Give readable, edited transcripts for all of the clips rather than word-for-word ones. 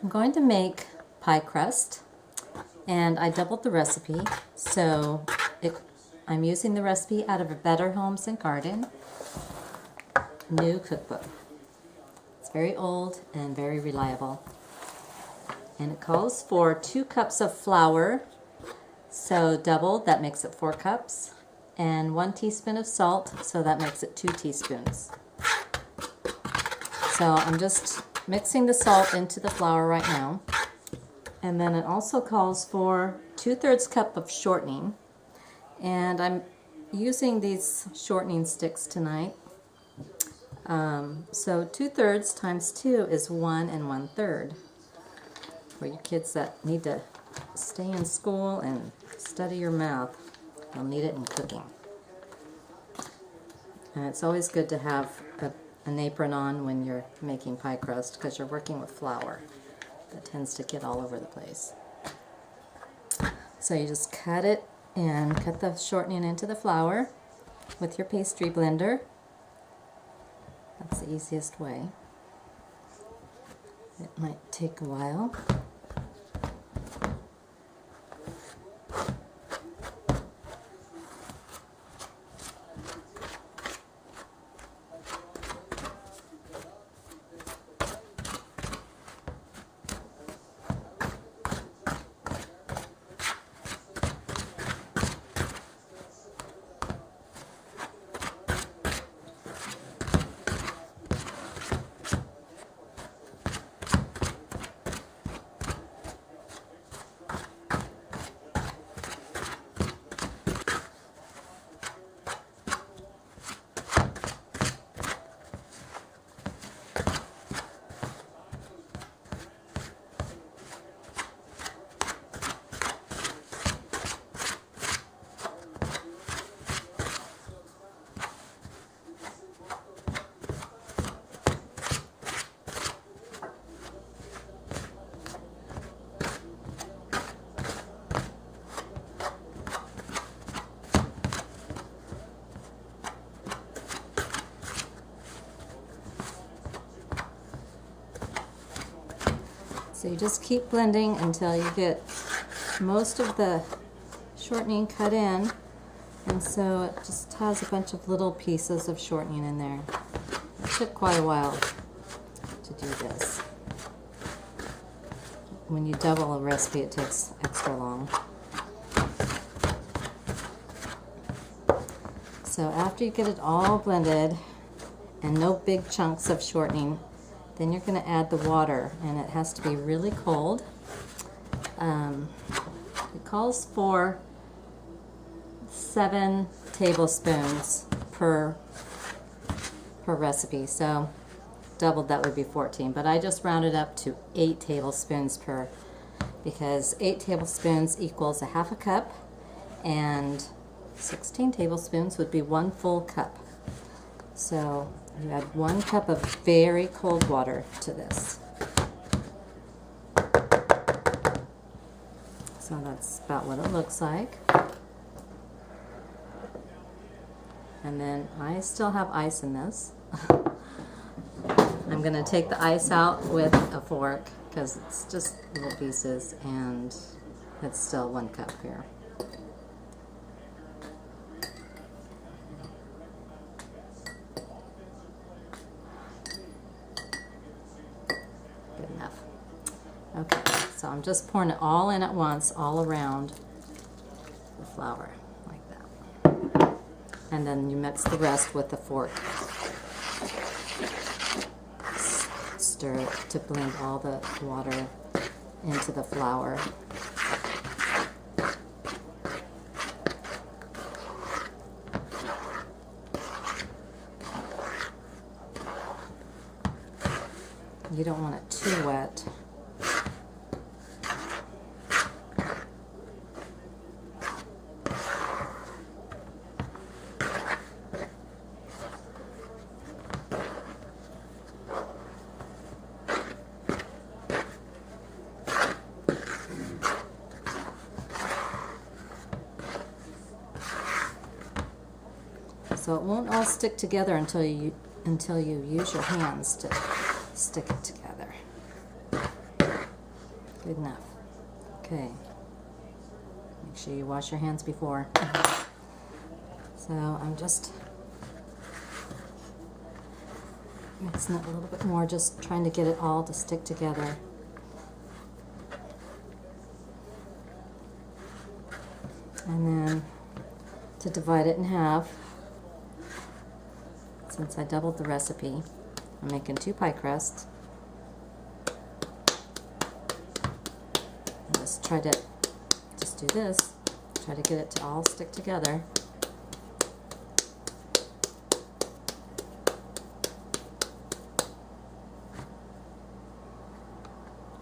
I'm going to make pie crust, and I doubled the recipe, so I'm using the recipe out of a Better Homes and Garden new cookbook. It's very old and very reliable. And it calls for 2 cups of flour, so doubled, that makes it 4 cups, and 1 teaspoon of salt, so that makes it 2 teaspoons. So I'm just mixing the salt into the flour right now. And then it also calls for 2/3 cup of shortening. And I'm using these shortening sticks tonight. So 2/3 times 2 is 1 1/3. For you kids that need to stay in school and study your math, you'll need it in cooking. And it's always good to have an apron on when you're making pie crust because you're working with flour that tends to get all over the place. So you just cut it and cut the shortening into the flour with your pastry blender. That's the easiest way. It might take a while. So you just keep blending until you get most of the shortening cut in, and so it just has a bunch of little pieces of shortening in there. It took quite a while to do this. When you double a recipe, it takes extra long. So after you get it all blended and no big chunks of shortening, then you're going to add the water, and it has to be really cold. It calls for 7 tablespoons per recipe, so doubled, that would be 14, but I just rounded up to 8 tablespoons because 8 tablespoons equals a half a cup, and 16 tablespoons would be 1 full cup. So you add 1 cup of very cold water to this. So that's about what it looks like. And then I still have ice in this. I'm going to take the ice out with a fork because it's just little pieces, and it's still 1 cup here. Good enough. Okay, so I'm just pouring it all in at once, all around the flour, like that. And then you mix the rest with the fork. Stir it to blend all the water into the flour. You don't want it too wet. So it won't all stick together until you use your hands to stick it together. Good enough. Okay. Make sure you wash your hands before. So I'm just mixing it a little bit more, just trying to get it all to stick together. And then to divide it in half, since I doubled the recipe, I'm making 2 pie crusts. I just try to do this, try to get it to all stick together.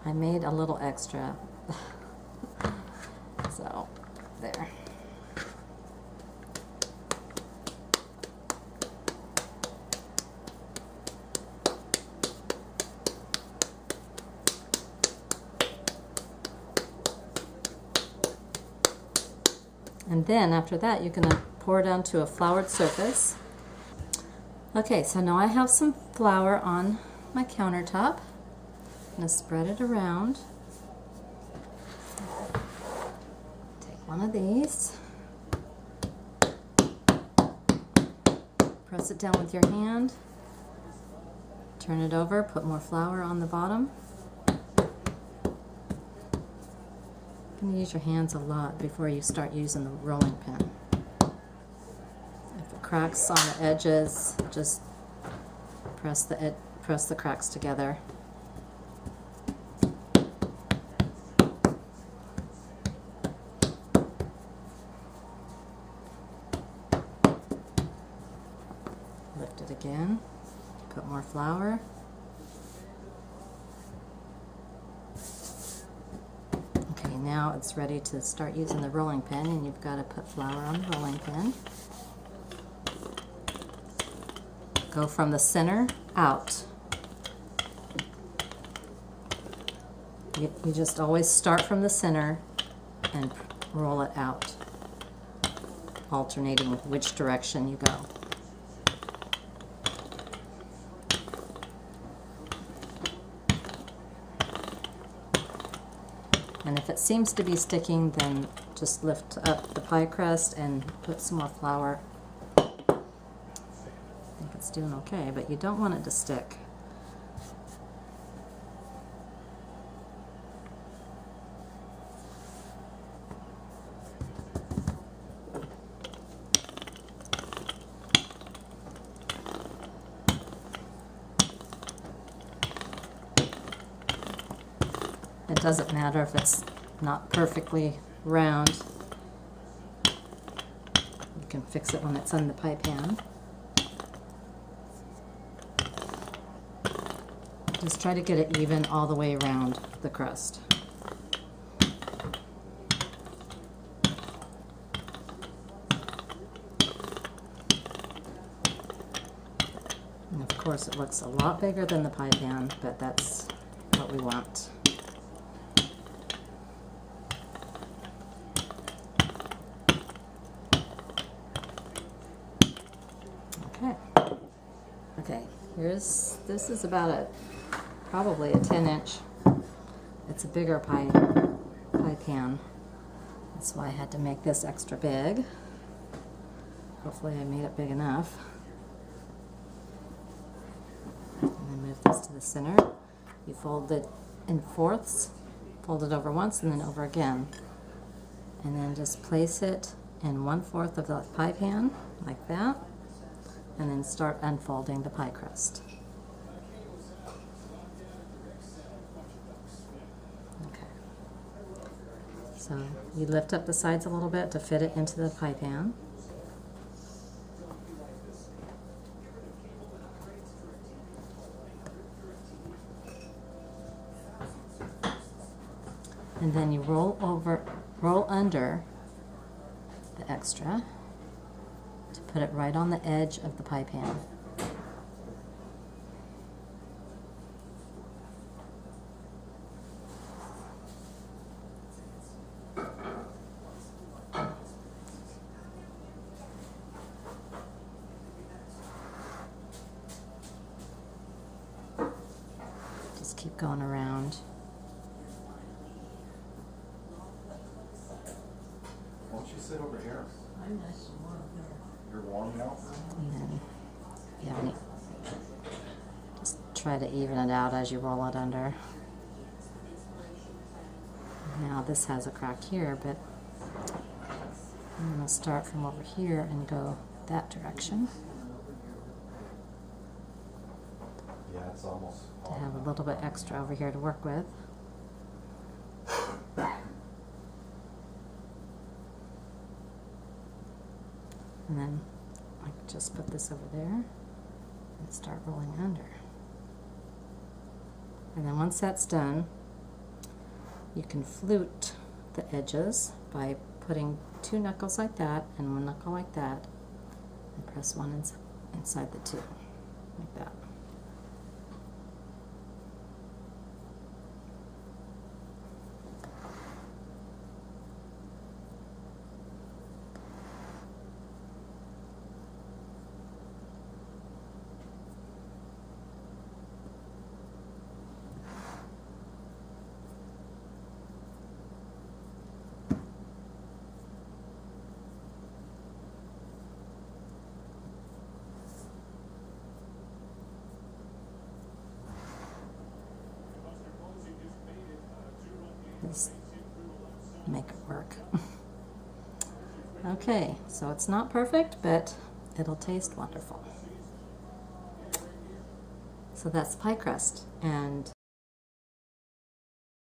I made a little extra, so there. And then after that, you're going to pour it onto a floured surface. Okay, so now I have some flour on my countertop. I'm going to spread it around. Take one of these. Press it down with your hand. Turn it over, put more flour on the bottom. You can use your hands a lot before you start using the rolling pin. If it cracks on the edges, just press the cracks together. Lift it again. Put more flour. Now it's ready to start using the rolling pin, and you've got to put flour on the rolling pin. Go from the center out. You just always start from the center and roll it out, alternating which direction you go. And if it seems to be sticking, then just lift up the pie crust and put some more flour. I think it's doing okay, but you don't want it to stick. It doesn't matter if it's not perfectly round. You can fix it when it's in the pie pan. Just try to get it even all the way around the crust. And of course it looks a lot bigger than the pie pan, but that's what we want. Okay, this is about probably a 10-inch. It's a bigger pie pan. That's why I had to make this extra big. Hopefully I made it big enough. And then move this to the center. You fold it in fourths, fold it over once and then over again. And then just place it in 1/4 of the pie pan, like that. And then start unfolding the pie crust. Okay. So you lift up the sides a little bit to fit it into the pie pan. And then you roll under the extra. Put it right on the edge of the pie pan. Just keep going around. sit over here? You're warm now? And then, yeah, just try to even it out as you roll it under. Now this has a crack here, but I'm going to start from over here and go that direction Yeah, it's almost. to have a little bit extra over here to work with. And then I can just put this over there and start rolling under. And then once that's done, you can flute the edges by putting 2 knuckles like that and 1 knuckle like that, and press one inside the 2, like that. Just make it work. Okay, so it's not perfect, but it'll taste wonderful. So that's pie crust, and